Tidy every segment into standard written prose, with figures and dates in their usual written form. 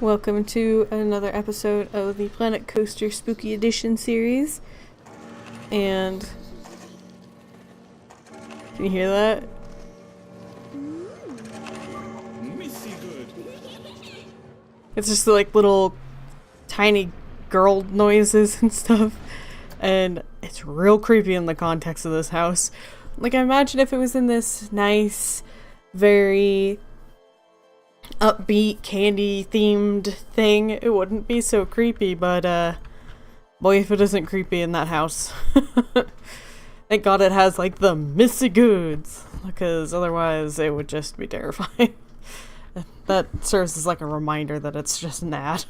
Welcome to another episode of the Planet Coaster Spooky Edition series. And can you hear that? It's just like little tiny girl noises and stuff. And it's real creepy in the context of this house. Like, I imagine if it was in this nice, very upbeat, candy-themed thing, it wouldn't be so creepy, but, boy, if it isn't creepy in that house. Thank God it has, like, the missy goods, because otherwise it would just be terrifying. That serves as, like, a reminder that it's just an ad.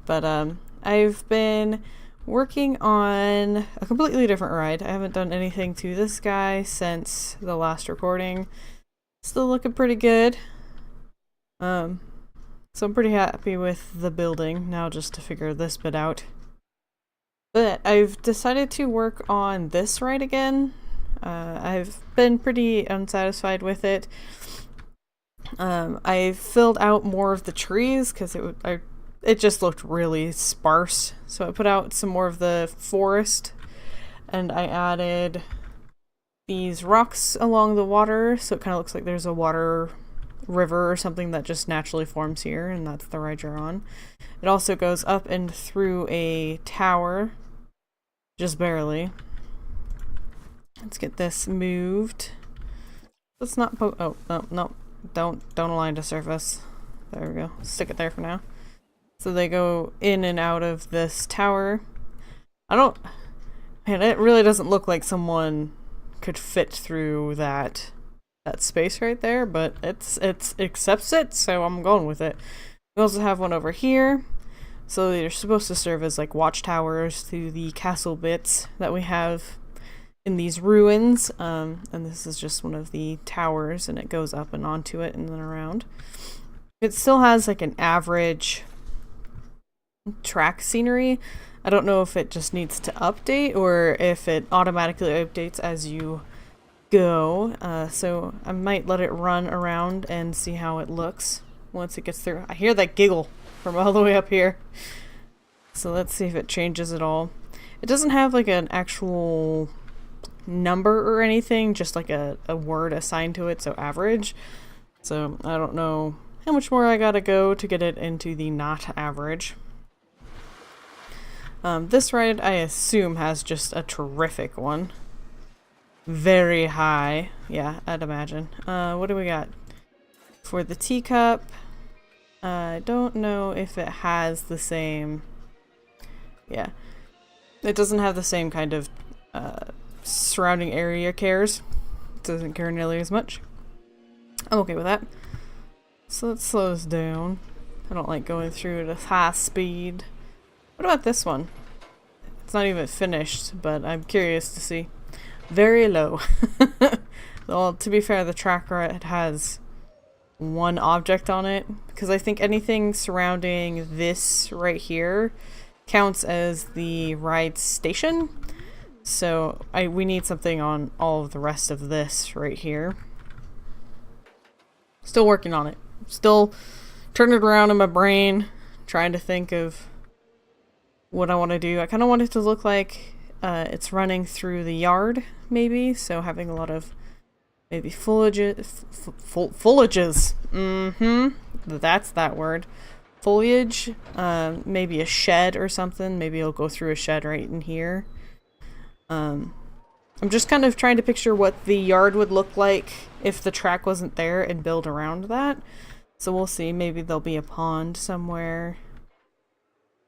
But, I've been working on a completely different ride. I haven't done anything to this guy since the last recording. Still looking pretty good. So I'm pretty happy with the building now, just to figure this bit out. But I've decided to work on this ride again. I've been pretty unsatisfied with it. I filled out more of the trees because it just looked really sparse. So I put out some more of the forest, and I added these rocks along the water, so it kind of looks like there's a water river or something that just naturally forms here, and that's the ride you're on. It also goes up and through a tower, just barely. Let's get this moved. Let's not oh, no, don't align to surface. There we go. Stick it there for now. So they go in and out of this tower. Man, it really doesn't look like someone could fit through that space right there, but it accepts it, so I'm going with it. We also have one over here, so they're supposed to serve as like watchtowers to the castle bits that we have in these ruins, and this is just one of the towers, and it goes up and onto it and then around. It still has like an average track scenery. I don't know if it just needs to update or if it automatically updates as you go, so I might let it run around and see how it looks once it gets through. I hear that giggle from all the way up here, so let's see if it changes at all. It doesn't have like an actual number or anything, just like a word assigned to it, so average. So I don't know how much more I gotta go to get it into the not average. This ride, I assume, has just a terrific one. Very high. Yeah, I'd imagine. What do we got? For the teacup, I don't know if it has the same... Yeah. It doesn't have the same kind of surrounding area cares. It doesn't care nearly as much. I'm okay with that. So let's slow this down. I don't like going through at a high speed. What about this one? It's not even finished, but I'm curious to see. Very low. Well, to be fair, the tracker, it has one object on it, because I think anything surrounding this right here counts as the ride station. So we need something on all of the rest of this right here. Still working on it. Still turning it around in my brain, trying to think of what I want to do. I kind of want it to look like it's running through the yard, maybe, so having a lot of maybe foliages. That's that word. Foliage. Maybe a shed or something. Maybe it'll go through a shed right in here. I'm just kind of trying to picture what the yard would look like if the track wasn't there and build around that. So we'll see. Maybe there'll be a pond somewhere.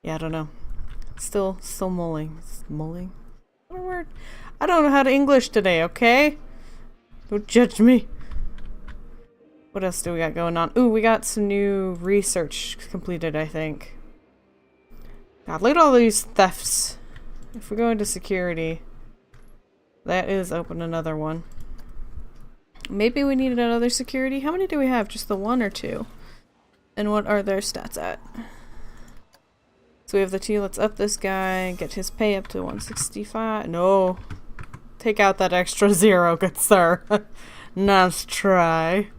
Yeah, I don't know. Still mulling. Mulling? What a word? I don't know how to English today, okay? Don't judge me. What else do we got going on? Ooh, we got some new research completed, I think. God, look at all these thefts. If we go into security, that is open another one. Maybe we needed another security. How many do we have? Just the one or two? And what are their stats at? So we have the two. Let's up this guy, get his pay up to 165. No. Take out that extra 0, good sir. Nice try.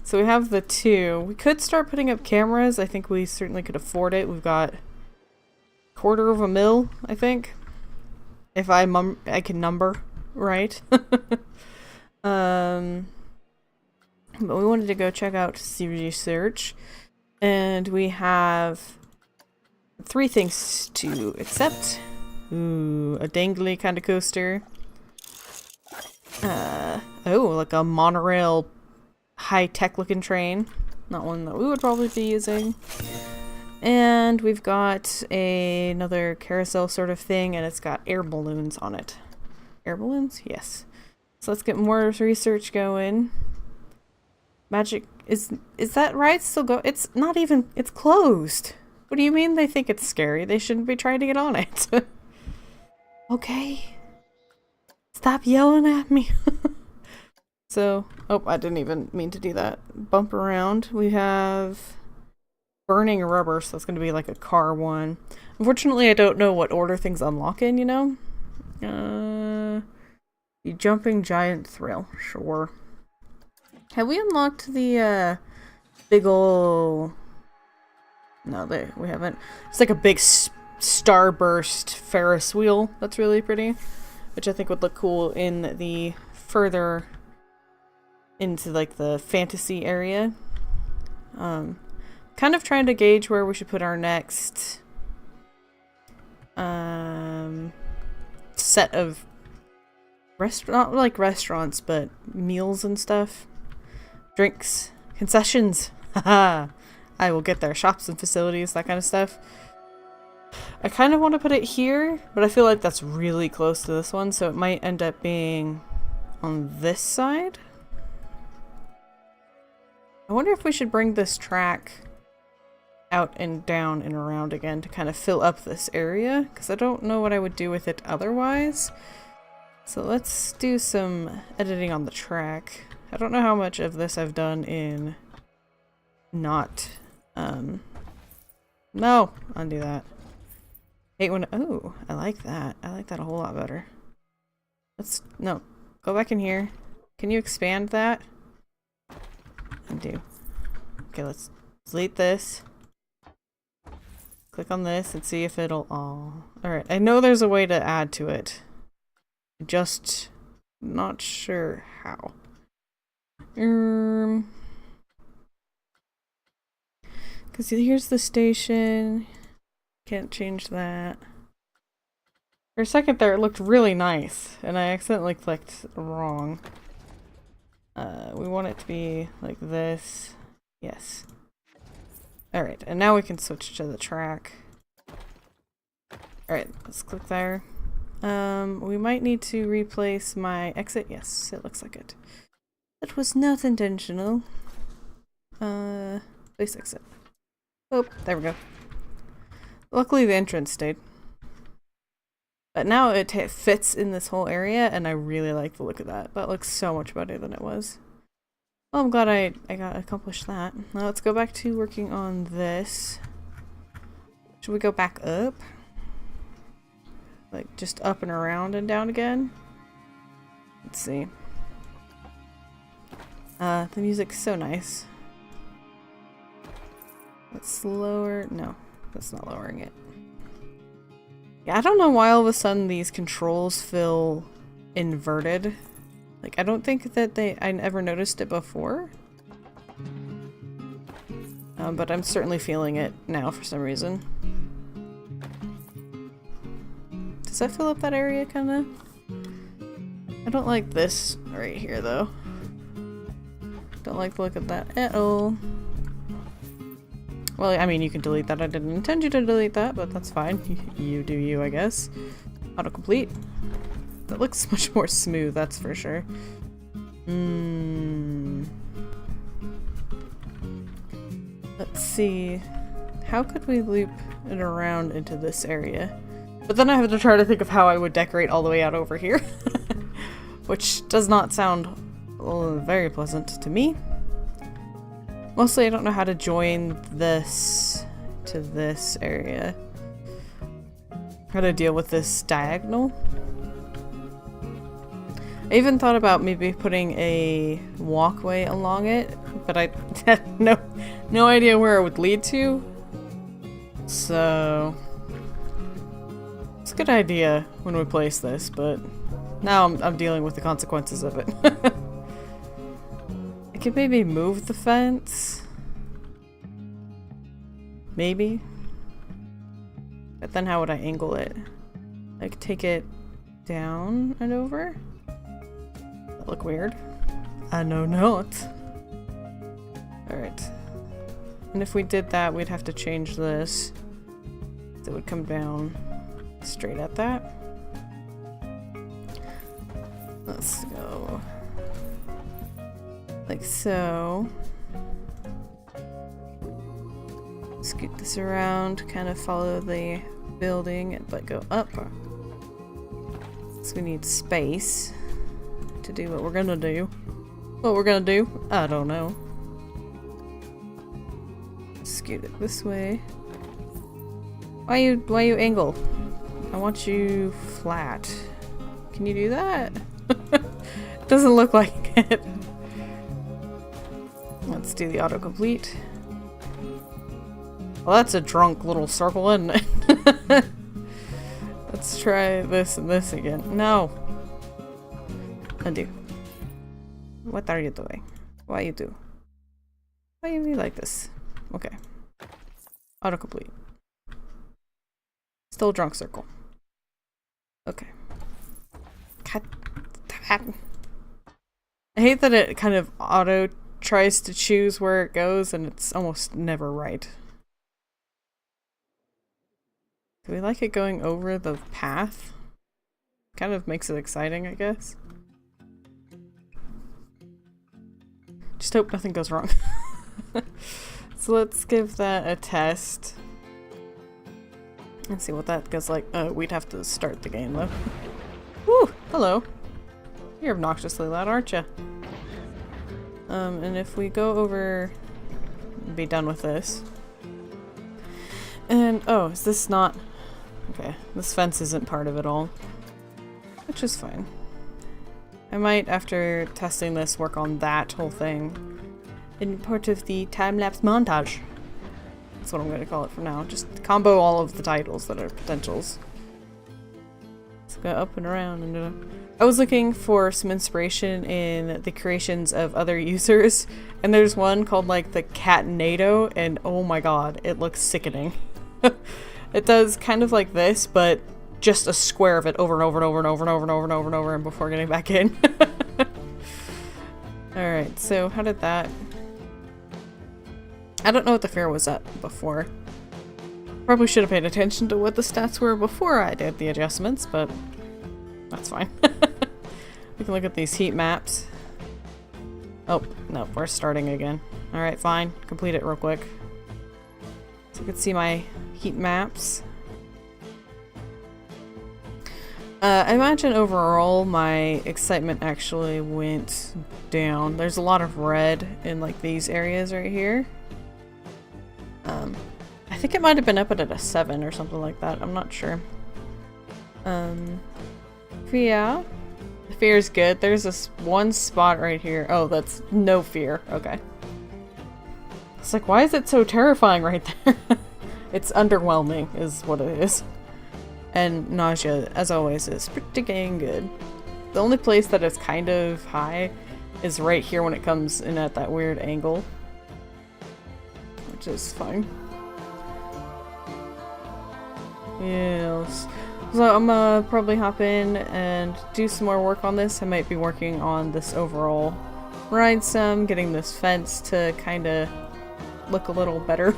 So we have the two. We could start putting up cameras. I think we certainly could afford it. We've got $250,000, I think. If I can number right. But we wanted to go check out CV Search. And we have 3 things to accept. Ooh, a dangly kind of coaster. Oh, like a monorail high-tech looking train. Not one that we would probably be using. And we've got another carousel sort of thing, and it's got air balloons on it. Air balloons? Yes. So let's get more research going. Magic is that right? Still go? It's not even. It's closed. What do you mean they think it's scary? They shouldn't be trying to get on it. Okay. Stop yelling at me. So, oh, I didn't even mean to do that. Bump around. We have burning rubber, so that's going to be like a car one. Unfortunately, I don't know what order things unlock in, you know? The jumping giant thrill. Sure. Have we unlocked the, big ol'... No, we haven't. It's like a big starburst Ferris wheel. That's really pretty. Which I think would look cool in the further into like the fantasy area. Kind of trying to gauge where we should put our next set of not like restaurants, but meals and stuff. Drinks. Concessions. Haha. I will get there. Shops and facilities, that kind of stuff. I kind of want to put it here, but I feel like that's really close to this one, so it might end up being on this side. I wonder if we should bring this track out and down and around again to kind of fill up this area, because I don't know what I would do with it otherwise. So let's do some editing on the track. I don't know how much of this I've done in not, no, undo that. Hate when, oh, I like that. I like that a whole lot better. Let's, no, go back in here. Can you expand that? Undo. Okay, let's delete this. Click on this and see if it'll, oh. Alright, I know there's a way to add to it. Just not sure how. Because here's the station. Can't change that. For a second there, it looked really nice, and I accidentally clicked wrong. We want it to be like this. Yes. Alright, and now we can switch to the track. Alright, let's click there. We might need to replace my exit. Yes, it looks like it. That was not intentional. Place exit. Oh, there we go. Luckily the entrance stayed. But now it fits in this whole area, and I really like the look of that. That looks so much better than it was. Well, I'm glad I got accomplished that. Now let's go back to working on this. Should we go back up? Like, just up and around and down again? Let's see. The music's so nice. Let's lower... No, that's not lowering it. Yeah, I don't know why all of a sudden these controls feel inverted. Like, I don't think that I ever noticed it before. But I'm certainly feeling it now for some reason. Does that fill up that area, kinda? I don't like this right here, though. Don't like the look of that at all. Well, I mean, you can delete that. I didn't intend you to delete that, but that's fine. You do you, I guess. Autocomplete. That looks much more smooth, that's for sure. Let's see. How could we loop it around into this area? But then I have to try to think of how I would decorate all the way out over here. Which does not sound very pleasant to me. Mostly I don't know how to join this to this area. How to deal with this diagonal. I even thought about maybe putting a walkway along it, but I had no idea where it would lead to. So it's a good idea when we place this, but now I'm dealing with the consequences of it. I could maybe move the fence. Maybe. But then how would I angle it? Like take it down and over? That look weird? I know not. Alright. And if we did that, we'd have to change this. So it would come down straight at that. Let's go like so. Scoot this around, kind of follow the building, but go up. So we need space to do what we're gonna do. What we're gonna do? I don't know. Scoot it this way. Why you angle? I want you flat. Can you do that? Doesn't look like it. Let's do the autocomplete. Well, that's a drunk little circle, isn't it? Let's try this and this again. No. Undo. What are you doing? Why you do? Why you be like this? Okay. Autocomplete. Still drunk circle. Okay. God damn it. I hate that it kind of auto tries to choose where it goes and it's almost never right. Do we like it going over the path? Kind of makes it exciting, I guess. Just hope nothing goes wrong. So let's give that a test. Let's see what that goes like. We'd have to start the game though. Woo! Hello. You're obnoxiously loud, aren't you? And if we go over... be done with this. And, oh, is this not... Okay, this fence isn't part of it all. Which is fine. I might, after testing this, work on that whole thing in part of the time-lapse montage. That's what I'm going to call it for now. Just combo all of the titles that are potentials. Let's go up and around and I was looking for some inspiration in the creations of other users, and there's one called like the Catnado, and oh my god, it looks sickening. It does kind of like this, but just a square of it over and over and over and over and over and over and over and over and before getting back in. Alright, so how did that... I don't know what the fear was at before. Probably should have paid attention to what the stats were before I did the adjustments, but that's fine. We can look at these heat maps. Oh, no, we're starting again. Alright, fine. Complete it real quick. So you can see my heat maps. I imagine overall my excitement actually went down. There's a lot of red in like these areas right here. I think it might have been up at a 7 or something like that. I'm not sure. Yeah. The fear is good. There's this one spot right here. Oh, that's no fear. Okay. It's like, why is it so terrifying right there? It's underwhelming is what it is. And nausea, as always, is pretty dang good. The only place that is kind of high is right here when it comes in at that weird angle. Which is fine. Yes. So I'm gonna probably hop in and do some more work on this. I might be working on this overall ride some, getting this fence to kind of look a little better.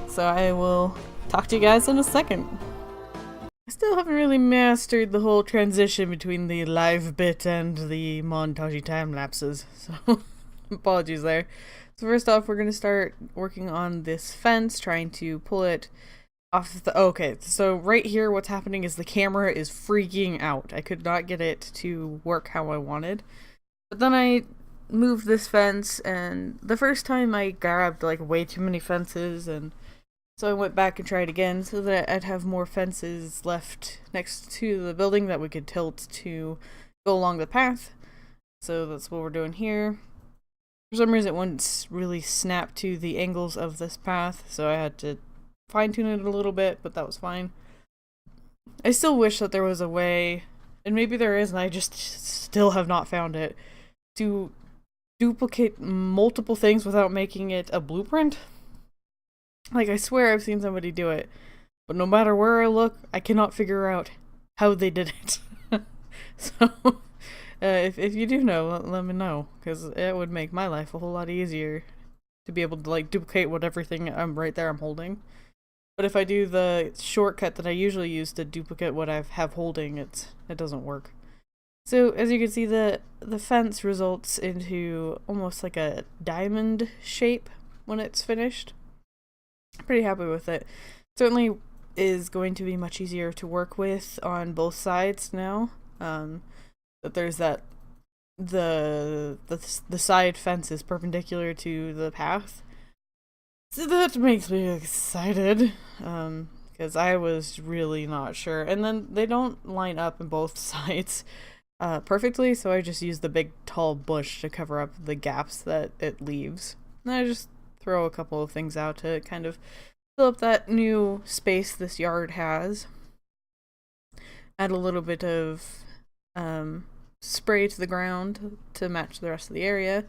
So I will talk to you guys in a second. I still haven't really mastered the whole transition between the live bit and the montagey time lapses, so apologies there. So first off, we're going to start working on this fence, trying to pull it off the... Okay, so right here what's happening is the camera is freaking out. I could not get it to work how I wanted. But then I moved this fence, and the first time I grabbed like way too many fences, and so I went back and tried again so that I'd have more fences left next to the building that we could tilt to go along the path. So that's what we're doing here. For some reason it wouldn't really snap to the angles of this path, so I had to fine tune it a little bit, but that was fine. I still wish that there was a way, and maybe there is and I just still have not found it, to duplicate multiple things without making it a blueprint. Like, I swear I've seen somebody do it, but no matter where I look, I cannot figure out how they did it. So, if you do know, let me know, because it would make my life a whole lot easier to be able to, like, duplicate what everything I'm holding. But if I do the shortcut that I usually use to duplicate what I have holding, it doesn't work. So, as you can see, the fence results into almost like a diamond shape when it's finished. Pretty happy with it. Certainly is going to be much easier to work with on both sides now. That there's that the side fence is perpendicular to the path. So that makes me excited. Because I was really not sure. And then they don't line up in both sides perfectly, so I just use the big tall bush to cover up the gaps that it leaves. And I just throw a couple of things out to kind of fill up that new space this yard has. Add a little bit of spray to the ground to match the rest of the area.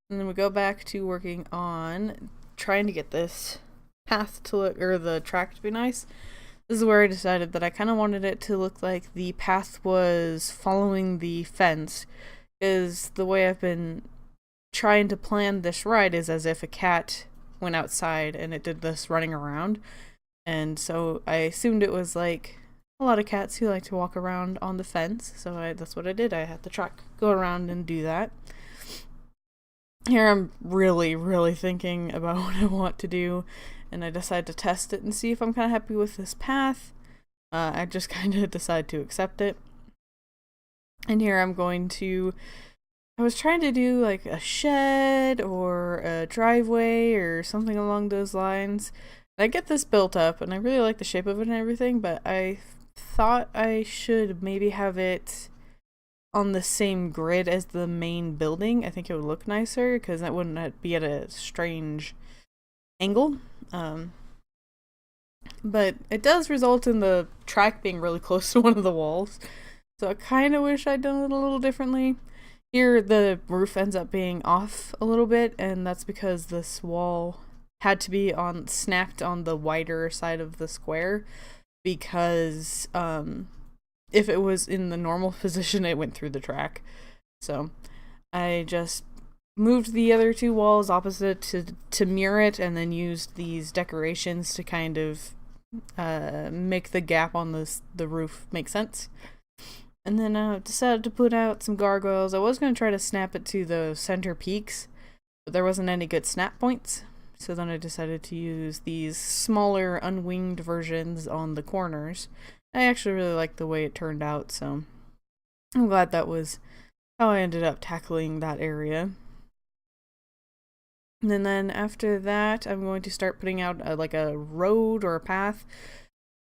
And then we go back to working on trying to get this path to look, or the track to be nice. This is where I decided that I kind of wanted it to look like the path was following the fence, is the way I've been trying to plan this ride is as if a cat went outside and it did this running around. And so I assumed it was like a lot of cats who like to walk around on the fence, so that's what I did. I had the truck go around and do that. Here I'm really thinking about what I want to do, and I decide to test it and see if I'm kind of happy with this path. I just kind of decide to accept it. And here I'm going to, I was trying to do like a shed or a driveway or something along those lines. I get this built up and I really like the shape of it and everything, but I thought I should maybe have it on the same grid as the main building. I think it would look nicer because that wouldn't be at a strange angle. But it does result in the track being really close to one of the walls. So I kind of wish I'd done it a little differently. Here the roof ends up being off a little bit, and that's because this wall had to be snapped on the wider side of the square, because if it was in the normal position it went through the track. So I just moved the other two walls opposite to mirror it, and then used these decorations to kind of make the gap on the roof make sense. And then I decided to put out some gargoyles. I was going to try to snap it to the center peaks, but there wasn't any good snap points. So then I decided to use these smaller unwinged versions on the corners. I actually really liked the way it turned out, so I'm glad that was how I ended up tackling that area. And then after that, I'm going to start putting out like a road or a path,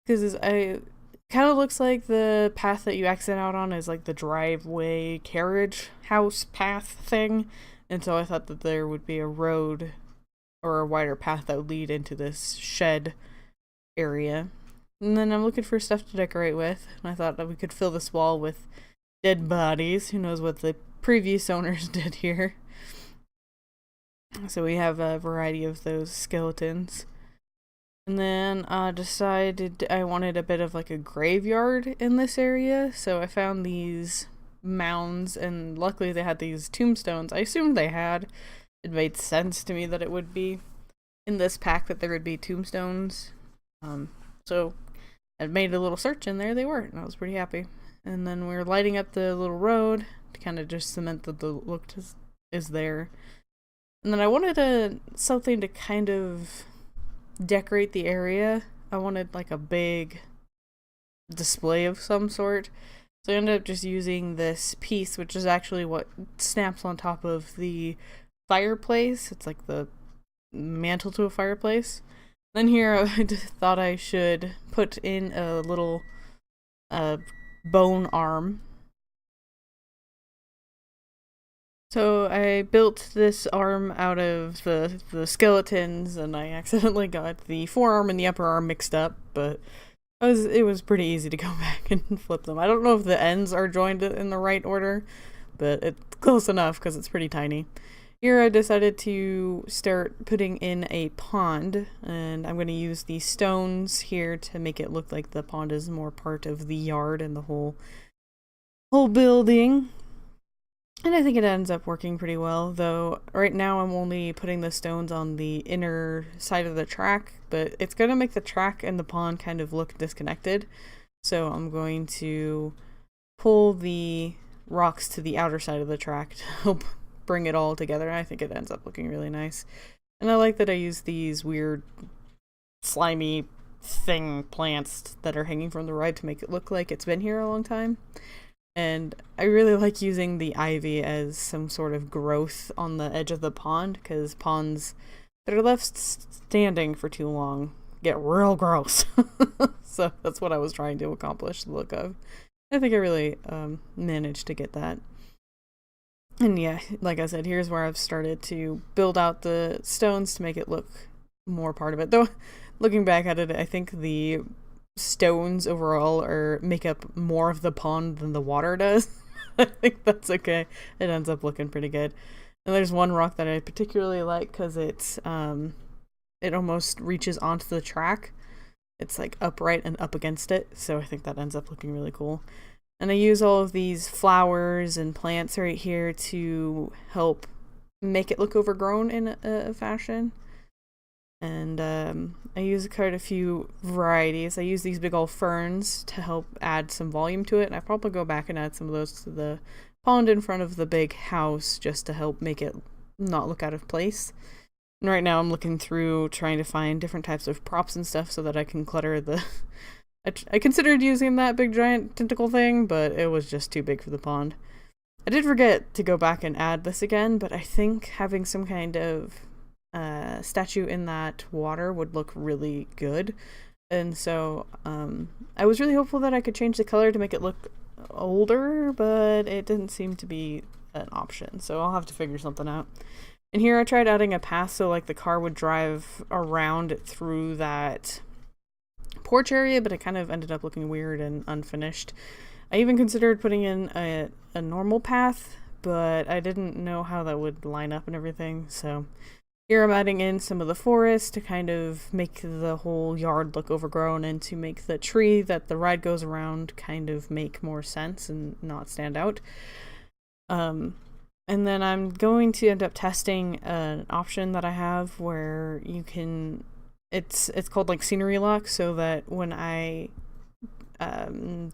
because I kind of looks like the path that you exit out on is like the driveway carriage house path thing, and so I thought that there would be a road or a wider path that would lead into this shed area. And then I'm looking for stuff to decorate with, and I thought that we could fill this wall with dead bodies. Who knows what the previous owners did here. So we have a variety of those skeletons. And then I decided I wanted a bit of like a graveyard in this area, so I found these mounds, and luckily they had these tombstones. I assumed they had. It made sense to me that it would be in this pack, that there would be tombstones. So I made a little search, and there they were, and I was pretty happy. And then we're lighting up the little road to kind of just cement that the look is there. And then I wanted something to kind of decorate the area. I wanted like a big display of some sort. So I ended up just using this piece, which is actually what snaps on top of the fireplace. It's like the mantle to a fireplace. Then here I thought I should put in a little bone arm So I built this arm out of the skeletons, and I accidentally got the forearm and the upper arm mixed up, but it was pretty easy to go back and flip them. I don't know if the ends are joined in the right order, but it's close enough because it's pretty tiny. Here I decided to start putting in a pond, and I'm going to use these stones here to make it look like the pond is more part of the yard and the whole building. And I think it ends up working pretty well, though right now I'm only putting the stones on the inner side of the track, but it's going to make the track and the pond kind of look disconnected. So I'm going to pull the rocks to the outer side of the track to help bring it all together, and I think it ends up looking really nice. And I like that I use these weird slimy plants that are hanging from the ride to make it look like it's been here a long time. And I really like using the ivy as some sort of growth on the edge of the pond, because ponds that are left standing for too long get real gross. So that's what I was trying to accomplish the look of. I think I really managed to get that. And yeah, like I said, here's where I've started to build out the stones to make it look more part of it. Though, looking back at it, I think the stones overall make up more of the pond than the water does. I think that's okay. It ends up looking pretty good. And there's one rock that I particularly like because it almost reaches onto the track. It's like upright and up against it, so I think that ends up looking really cool. And I use all of these flowers and plants right here to help make it look overgrown in a fashion. And I use quite a few varieties. I use these big old ferns to help add some volume to it, and I probably go back and add some of those to the pond in front of the big house just to help make it not look out of place. And right now I'm looking through trying to find different types of props and stuff so that I can clutter the... I considered using that big giant tentacle thing, but it was just too big for the pond. I did forget to go back and add this again, but I think having some kind of statue in that water would look really good. And so I was really hopeful that I could change the color to make it look older, but it didn't seem to be an option, so I'll have to figure something out. And here I tried adding a path so like the car would drive around through that porch area, but it kind of ended up looking weird and unfinished. I even considered putting in a normal path, but I didn't know how that would line up and everything, so here I'm adding in some of the forest to kind of make the whole yard look overgrown and to make the tree that the ride goes around kind of make more sense and not stand out. And then I'm going to end up testing an option that I have where you can... It's called like scenery lock, so that when I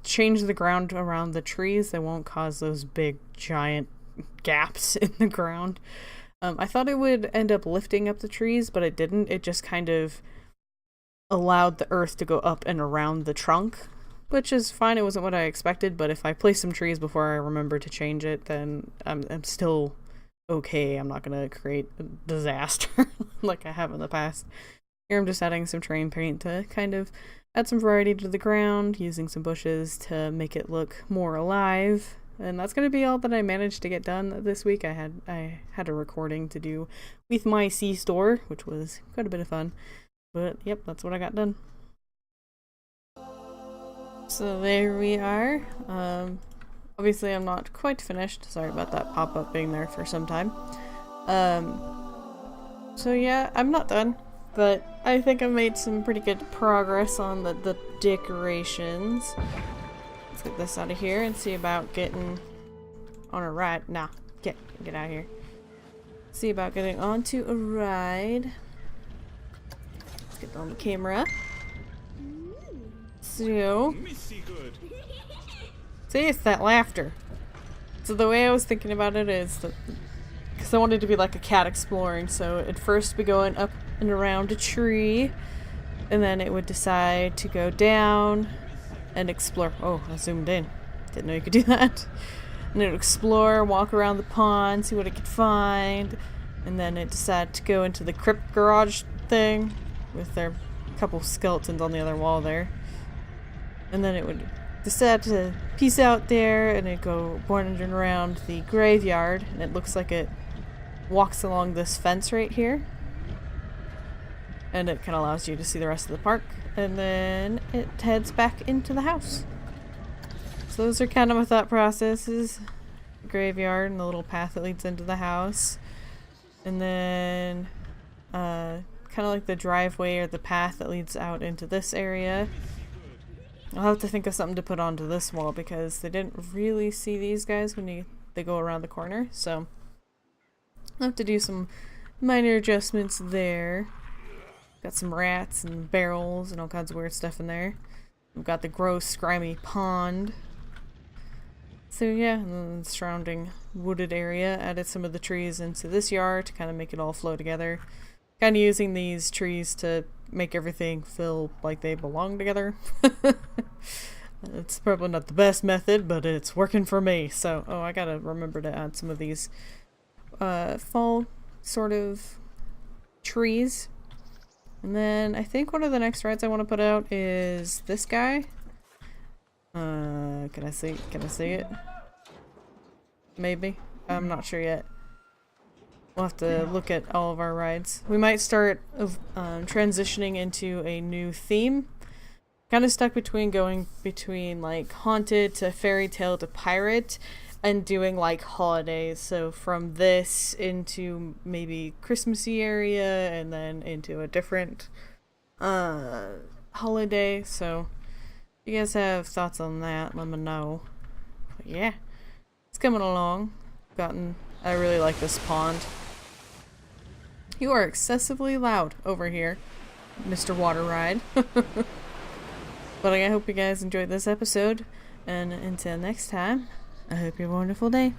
change the ground around the trees, they won't cause those big giant gaps in the ground. I thought it would end up lifting up the trees, but it didn't. It just kind of allowed the earth to go up and around the trunk, which is fine. It wasn't what I expected, but if I place some trees before I remember to change it, then I'm still okay. I'm not going to create a disaster like I have in the past. Here I'm just adding some terrain paint to kind of add some variety to the ground, using some bushes to make it look more alive. And that's going to be all that I managed to get done this week. I had a recording to do with my C-store, which was quite a bit of fun. But yep, that's what I got done. So there we are. Obviously I'm not quite finished. Sorry about that pop-up being there for some time. So yeah, I'm not done. But I think I made some pretty good progress on the decorations. Let's get this out of here and see about getting on a ride. Nah, get out of here. See about getting onto a ride. Let's get on the camera. So, see, it's that laughter. So the way I was thinking about it is that, because I wanted to be like a cat exploring, so it'd first be going up and around a tree, and then it would decide to go down and explore. Oh, I zoomed in. Didn't know you could do that. And it would explore, walk around the pond, see what it could find, and then it decided to go into the crypt garage thing with their couple skeletons on the other wall there. And then it would decided to peace out there and it go wandering around the graveyard, and it looks like it walks along this fence right here, and it kind of allows you to see the rest of the park, and then it heads back into the house. So those are kind of my thought processes. The graveyard and the little path that leads into the house, and then kind of like the driveway or the path that leads out into this area. I'll have to think of something to put onto this wall because they didn't really see these guys when they go around the corner, so I'll have to do some minor adjustments there. Got some rats and barrels and all kinds of weird stuff in there. We've got the gross, grimy pond. So yeah, and then the surrounding wooded area. Added some of the trees into this yard to kind of make it all flow together. Kind of using these trees to make everything feel like they belong together. It's probably not the best method, but it's working for me. So, oh, I gotta remember to add some of these fall sort of trees. And then I think one of the next rides I want to put out is this guy. Can I see it? Maybe. I'm not sure yet. We'll have to look at all of our rides. We might start transitioning into a new theme. Kind of stuck between going between like haunted to fairy tale to pirate and doing like holidays. So from this into maybe Christmassy area and then into a different holiday. So if you guys have thoughts on that, let me know. But yeah, it's coming along. I really like this pond. You are excessively loud over here, Mr. Water Ride. But I hope you guys enjoyed this episode, and until next time, I hope you have a wonderful day.